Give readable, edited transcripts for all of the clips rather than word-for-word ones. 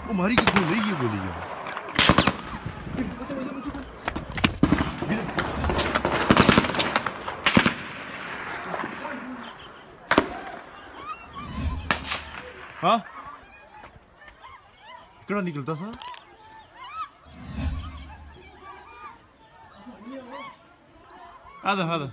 ਉਹ ਮਾਰੀ ਕਿੱਥੋਂ ਲਈ ਇਹ ਗੋਲੀ ਯਾਰ हाँ कड़ा निकलता था आधा आधा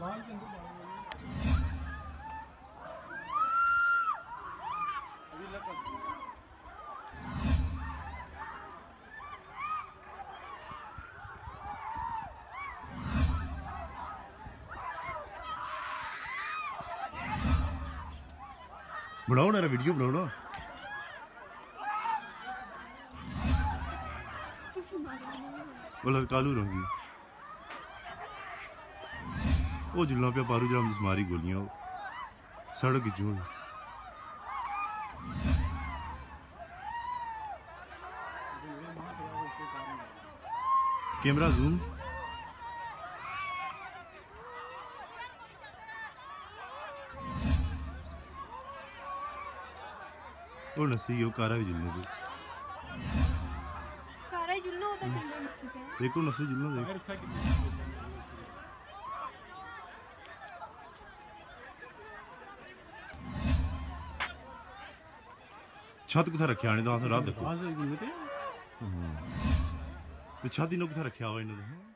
बनाओ ना वीडियो बनाओ ना बोला कालू रहूंगी वो जुल्ला पे पारू जाम मारी गोलियां सड़क जो कैमरा जूम वो नसी वो कारा भी जुल्ले पे कारा जुल्लो होता जुल्लो नसी का देखो नसी जुल्लो देख छत किथे रखिया आने तो रात देखो ते छत ही नो किथे रखिया हुआ इन्होंने